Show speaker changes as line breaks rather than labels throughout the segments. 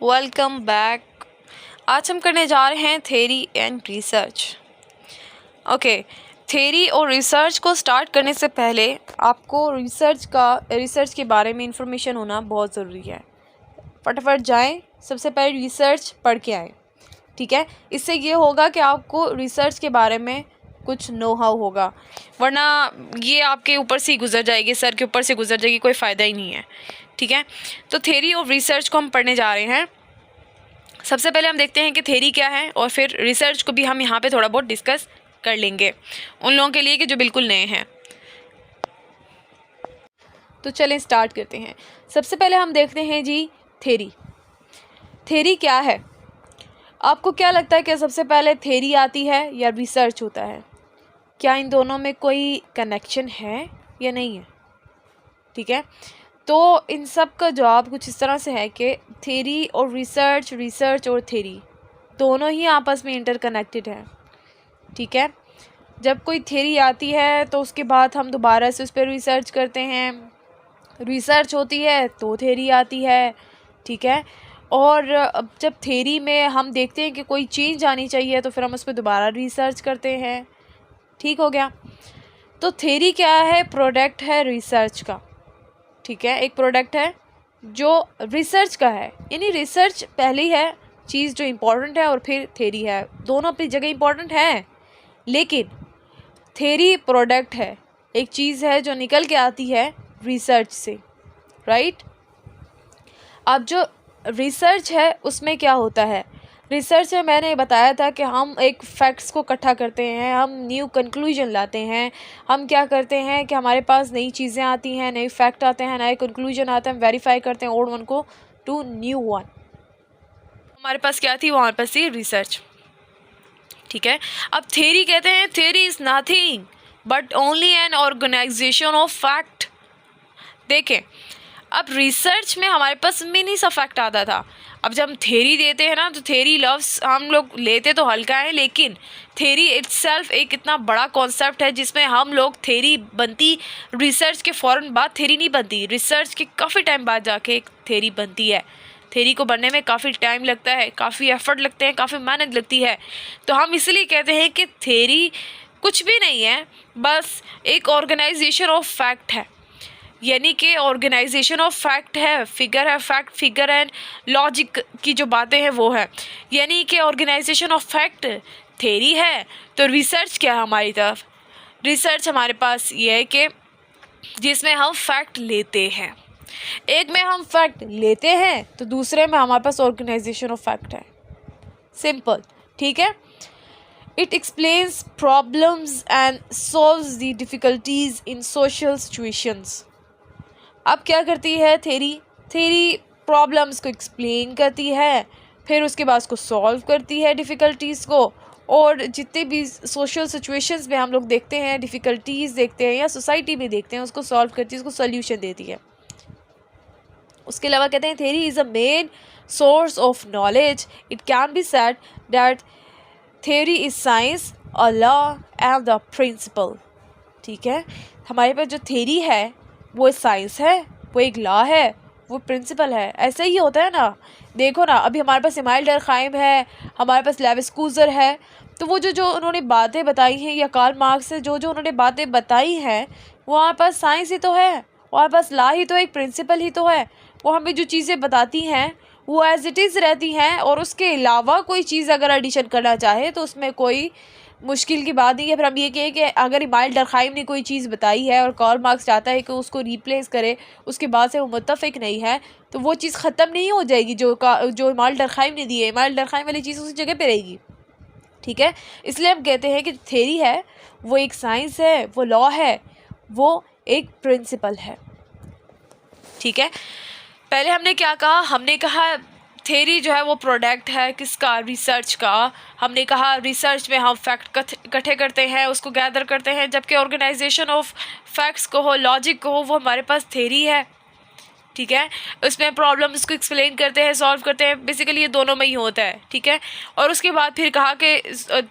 Welcome back. आज हम करने जा रहे हैं theory and research. Okay, theory और रिसर्च को स्टार्ट करने से पहले आपको रिसर्च के बारे में इंफॉर्मेशन होना बहुत ज़रूरी है। फटाफट जाएं, सबसे पहले रिसर्च पढ़ के आएँ, ठीक है। इससे ये होगा कि आपको रिसर्च के बारे में कुछ नो हाउ होगा, वरना ये आपके ऊपर से ही गुजर जाएगी, सर के ऊपर से गुजर जाएगी, कोई फ़ायदा ही नहीं है, ठीक है। तो थ्योरी और रिसर्च को हम पढ़ने जा रहे हैं। सबसे पहले हम देखते हैं कि थ्योरी क्या है और फिर रिसर्च को भी हम यहाँ पे थोड़ा बहुत डिस्कस कर लेंगे उन लोगों के लिए कि जो बिल्कुल नए हैं। तो चलें स्टार्ट करते हैं। सबसे पहले हम देखते हैं जी थ्योरी। थ्योरी क्या है? आपको क्या लगता है कि सबसे पहले थ्योरी आती है या रिसर्च होता है? क्या इन दोनों में कोई कनेक्शन है या नहीं है? ठीक है, तो इन सब का जवाब कुछ इस तरह से है कि थ्योरी और रिसर्च और थ्योरी दोनों ही आपस में इंटरकनेक्टेड है, ठीक है। जब कोई थ्योरी आती है तो उसके बाद हम दोबारा से उस पर रिसर्च करते हैं, रिसर्च होती है तो थ्योरी आती है, ठीक है। और अब जब थ्योरी में हम देखते हैं कि कोई चेंज आनी चाहिए तो फिर हम उस पर दोबारा रिसर्च करते हैं, ठीक हो गया। तो थ्योरी क्या है? प्रोडक्ट है रिसर्च का, ठीक है। एक प्रोडक्ट है जो रिसर्च का है, यानी रिसर्च पहली है चीज़ जो इम्पोर्टेंट है और फिर थ्योरी है, दोनों अपनी जगह इम्पोर्टेंट है, लेकिन थ्योरी प्रोडक्ट है, एक चीज़ है जो निकल के आती है रिसर्च से, राइट। अब जो रिसर्च है उसमें क्या होता है? रिसर्च में मैंने बताया था कि हम एक फैक्ट्स को इकट्ठा करते हैं, हम न्यू कंक्लूजन लाते हैं, हम क्या करते हैं कि हमारे पास नई चीज़ें आती हैं, नए फैक्ट आते हैं, नए कंक्लूजन आते हैं, हम वेरीफाई करते हैं ओल्ड वन को टू न्यू वन। हमारे पास क्या थी? हमारे पास थी रिसर्च, ठीक है। अब थ्योरी कहते हैं theory is nothing but only an organisation of fact. देखें, अब रिसर्च में हमारे पास मिनी सा फैक्ट आता था। अब जब हम थ्योरी देते हैं ना, तो थ्योरी लफ्ज़ हम लोग लेते तो हल्का है, लेकिन थ्योरी इटसेल्फ एक इतना बड़ा कॉन्सेप्ट है जिसमें हम लोग थ्योरी बनती रिसर्च के फ़ौरन बाद थ्योरी नहीं बनती, रिसर्च के काफ़ी टाइम बाद जाके एक थ्योरी बनती है। थ्योरी को बनने में काफ़ी टाइम लगता है, काफ़ी एफर्ट लगते हैं, काफ़ी मेहनत लगती है। तो हम इसलिए कहते हैं कि थ्योरी कुछ भी नहीं है, बस एक ऑर्गेनाइजेशन ऑफ फैक्ट है, यानी कि ऑर्गेनाइजेशन ऑफ फैक्ट है, फिगर है, फैक्ट फिगर एंड लॉजिक की जो बातें हैं वो है, यानी कि ऑर्गेनाइजेशन ऑफ फैक्ट थ्योरी है। तो रिसर्च क्या है हमारी तरफ? रिसर्च हमारे पास ये है कि जिसमें हम फैक्ट लेते हैं, एक में हम फैक्ट लेते हैं तो दूसरे में हमारे पास ऑर्गेनाइजेशन ऑफ फैक्ट है, सिंपल, ठीक है। It explains problems and solves the difficulties in social situations. अब क्या करती है थ्योरी? थ्योरी प्रॉब्लम्स को एक्सप्लेन करती है, फिर उसके बाद उसको सॉल्व करती है डिफ़िकल्टीज़ को, और जितने भी सोशल सिचुएशंस में हम लोग देखते हैं, डिफ़िकल्टीज़ देखते हैं या सोसाइटी में देखते हैं, उसको सॉल्व करती है, उसको सोल्यूशन देती है। उसके अलावा कहते हैं theory is a main source of knowledge. It can be said that theory is science, a law and the principle, ठीक है। हमारे पास जो थ्योरी है वो साइंस है, वो एक लॉ है, वो प्रिंसिपल है। ऐसा ही होता है ना, देखो ना, अभी हमारे पास इमाइल डरखाइम है, हमारे पास लेविस कूजर है, तो वो जो जो उन्होंने बातें बताई हैं, या कार्ल मार्क्स से जो जो उन्होंने बातें बताई हैं, वो हमारे पास साइंस ही तो है, हमारे पास लॉ ही तो है, एक प्रिंसिपल ही तो है। वो हमें जो चीज़ें बताती हैं वो एज इट इज़ रहती हैं, और उसके अलावा कोई चीज़ अगर एडिशन करना चाहे तो उसमें कोई मुश्किल की बात नहीं है। फिर हम ये कहें कि अगर इमाइल डरखाइम ने कोई चीज़ बताई है और कार्ल मार्क्स चाहता है कि उसको रिप्लेस करे, उसके बाद से वो मुत्तफ़िक नहीं है, तो वो चीज़ ख़त्म नहीं हो जाएगी जो इमाइल डरखाइम ने दी है, इमाइल डरखाइम वाली चीज़ उसी जगह पे रहेगी, ठीक है। इसलिए हम कहते हैं कि थ्योरी है वो एक साइंस है, वो लॉ है, वो एक प्रिंसिपल है, ठीक है। पहले हमने क्या कहा? हमने कहा थ्योरी जो है वो प्रोडक्ट है किसका? रिसर्च का। हमने कहा रिसर्च में हम फैक्ट इकट्ठे करते हैं, उसको गैदर करते हैं, जबकि ऑर्गेनाइजेशन ऑफ फैक्ट्स को हो, लॉजिक को हो, वो हमारे पास थ्योरी है, ठीक है। उसमें प्रॉब्लम्स को एक्सप्लेन करते हैं, सॉल्व करते हैं, बेसिकली ये दोनों में ही होता है, ठीक है। और उसके बाद फिर कहा कि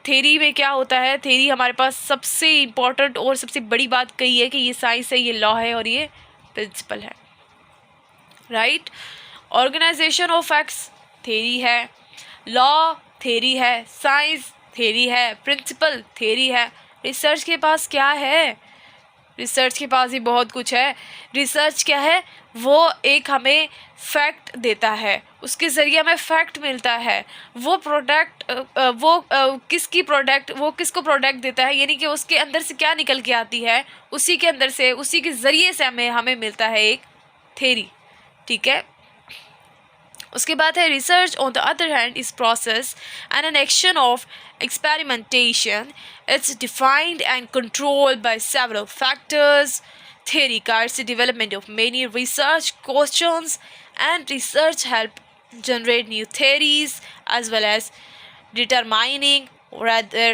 थ्योरी में क्या होता है? थ्योरी हमारे पास सबसे इम्पॉर्टेंट और सबसे बड़ी बात कही है कि ये साइंस है, ये लॉ है और ये प्रिंसिपल है, right. Organisation of facts theory है, लॉ थेरी है, साइंस थेरी है, प्रिंसिपल थेरी है। रिसर्च के पास क्या है? रिसर्च के पास ही बहुत कुछ है। रिसर्च क्या है? वो एक हमें फैक्ट देता है, उसके ज़रिए हमें फैक्ट मिलता है। वो प्रोडक्ट किसकी प्रोडक्ट, वो किसको प्रोडक्ट देता है, यानी कि उसके अंदर से क्या निकल के आती है, उसी के अंदर से, उसी के ज़रिए से हमें मिलता है एक थेरी। ठीक है। उसके बाद है research on the other hand is process and an action of experimentation. It's defined and controlled by several factors. Theory guides the development of many research questions, and research help generate new theories as well as determining whether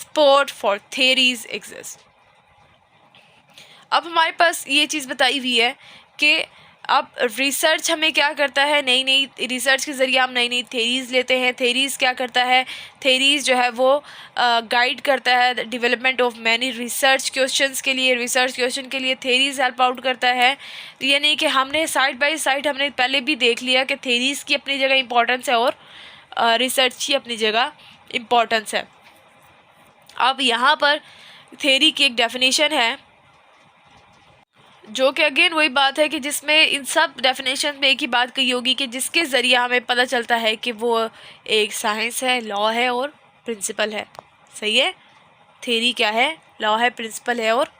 support for theories exist. अब हमारे पास ये चीज़ बताई हुई है कि अब research हमें क्या करता है, नई नई रिसर्च के ज़रिए हम नई नई थेरीज़ लेते हैं। थेरीज़ क्या करता है? थेरीज़ जो है वो गाइड करता है development of many research questions के लिए। रिसर्च क्वेश्चन के लिए थेरीज़ हेल्प आउट करता है। यानी कि हमने साइड बाय साइड हमने पहले भी देख लिया कि थेरीज़ की अपनी जगह इम्पोर्टेंस है और रिसर्च की अपनी जगह इम्पोर्टेंस है। अब यहाँ पर थेरी की एक डेफिनेशन है जो कि अगेन वही बात है कि जिसमें इन सब डेफिनेशन में एक ही बात कही होगी कि जिसके ज़रिए हमें पता चलता है कि वो एक साइंस है, लॉ है और प्रिंसिपल है। सही है। थ्योरी क्या है? लॉ है, प्रिंसिपल है और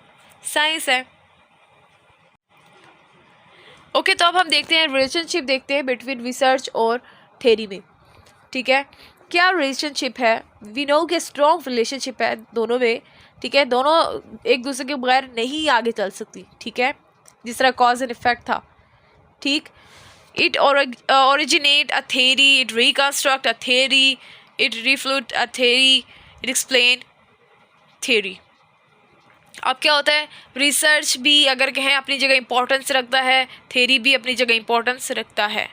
साइंस है। ओके, तो अब हम देखते हैं रिलेशनशिप, देखते हैं बिटवीन रिसर्च और थ्योरी में। ठीक है, क्या रिलेशनशिप है? वी नो कि स्ट्रॉन्ग रिलेशनशिप है दोनों में। ठीक है, दोनों एक दूसरे के बगैर नहीं आगे चल सकती। ठीक है, जिस तरह कॉज एंड इफेक्ट था। ठीक, it originate a theory, it reconstruct a theory, it refute a theory, it explain theory. अब क्या होता है, रिसर्च भी अगर कहें अपनी जगह इम्पोर्टेंस रखता है, थ्योरी भी अपनी जगह इम्पोर्टेंस रखता है।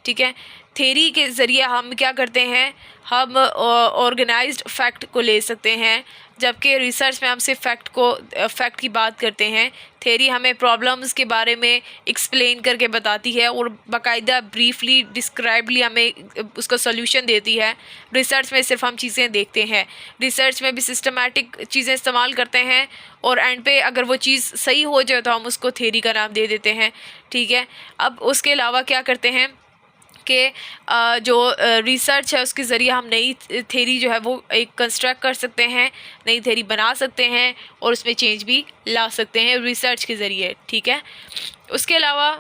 ठीक है, थ्योरी के ज़रिए हम क्या करते हैं, हम ऑर्गेनाइज्ड फैक्ट को ले सकते हैं, जबकि रिसर्च में हम सिर्फ फैक्ट की बात करते हैं। थ्योरी हमें प्रॉब्लम्स के बारे में एक्सप्लेन करके बताती है और बाकायदा ब्रीफली डिस्क्राइबली हमें उसका सॉल्यूशन देती है। रिसर्च में सिर्फ हम चीज़ें देखते हैं। रिसर्च में भी सिस्टमैटिक चीज़ें इस्तेमाल करते हैं और एंड पे अगर वो चीज़ सही हो जाए तो हम उसको थ्योरी का नाम दे देते हैं। ठीक है, अब उसके अलावा क्या करते हैं कि जो रिसर्च है उसके ज़रिए हम नई थ्योरी जो है वो एक कंस्ट्रक्ट कर सकते हैं, नई थ्योरी बना सकते हैं और उसमें चेंज भी ला सकते हैं रिसर्च के ज़रिए। ठीक है, उसके अलावा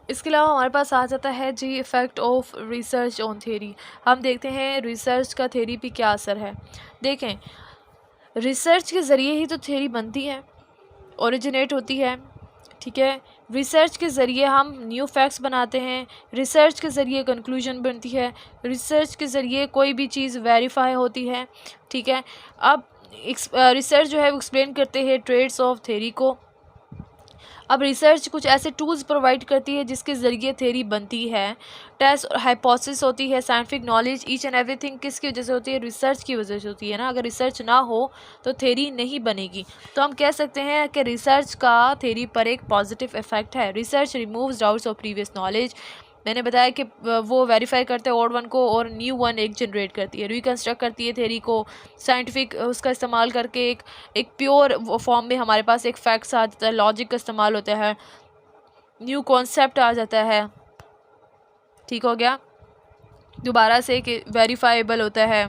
इसके अलावा हमारे पास आ जाता है जी effect of research on theory. हम देखते हैं रिसर्च का थ्योरी पे क्या असर है। देखें, रिसर्च के ज़रिए ही तो थ्योरी बनती है, ओरिजिनेट होती है। ठीक है, रिसर्च के ज़रिए हम न्यू फैक्ट्स बनाते हैं, रिसर्च के ज़रिए कंक्लूजन बनती है, रिसर्च के ज़रिए कोई भी चीज़ वेरीफाई होती है। ठीक है, अब रिसर्च जो है वो एक्सप्लेन करते हैं ट्रेड्स ऑफ थ्योरी को। अब रिसर्च कुछ ऐसे टूल्स प्रोवाइड करती है जिसके ज़रिए थ्योरी बनती है। टेस्ट और हाइपोथेसिस होती है। Scientific knowledge each and everything किसकी वजह से होती है? रिसर्च की वजह से होती है ना। अगर रिसर्च ना हो तो थ्योरी नहीं बनेगी। तो हम कह सकते हैं कि रिसर्च का थ्योरी पर एक पॉजिटिव इफेक्ट है। Research removes doubts of previous knowledge. मैंने बताया कि वो वेरीफाई करते हैं ओल्ड वन को और न्यू वन एक जनरेट करती है, रिकन्स्ट्रक्ट करती है थ्योरी को साइंटिफिक उसका इस्तेमाल करके एक प्योर फॉर्म में हमारे पास एक फैक्ट्स आ जाता है, लॉजिक का इस्तेमाल होता है, न्यू कॉन्सेप्ट आ जाता है। ठीक हो गया, दोबारा से कि वेरीफाइबल होता है।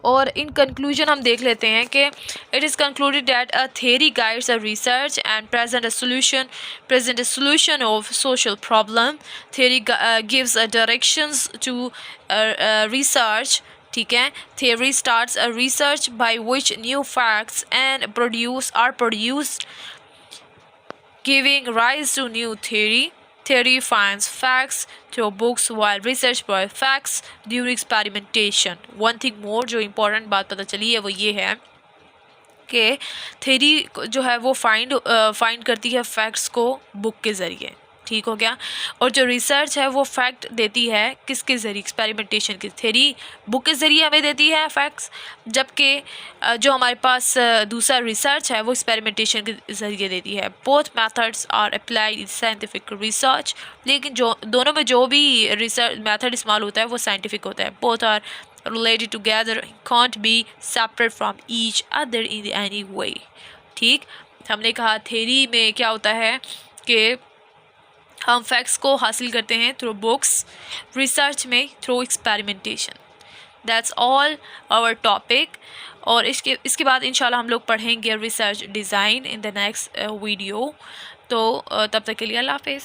और इन कंक्लूजन हम देख लेते हैं कि it is concluded that a theory guides a research and present a solution of social problem. Theory gives a directions to research. ठीक है, theory starts a research by which new facts and are produced, giving rise to new theory. Theory finds facts through books while research provides facts during experimentation. One thing more जो important बात पता चली है वो ये है कि theory जो है वो फाइंड करती है फैक्ट्स को बुक के ज़रिए। ठीक हो गया, और जो रिसर्च है वो फैक्ट देती है किसके ज़रिए? एक्सपेरिमेंटेशन की। थ्योरी बुक के ज़रिए हमें देती है फैक्ट्स, जबकि जो हमारे पास दूसरा रिसर्च है वो एक्सपेरिमेंटेशन के ज़रिए देती है। Both methods are applied in scientific research. लेकिन जो दोनों में जो भी रिसर्च मेथड इस्तेमाल होता है वो साइंटिफिक होता है। Both are related together, can't be separate from each other in any way। ठीक, हमने कहा थ्योरी में क्या होता है कि हम फैक्ट्स को हासिल करते हैं थ्रू बुक्स, रिसर्च में through experimentation. That's all our topic. और इसके बाद इंशाल्लाह हम लोग पढ़ेंगे research design in the next video. तो तब तक के लिए अल्लाह हाफिज़।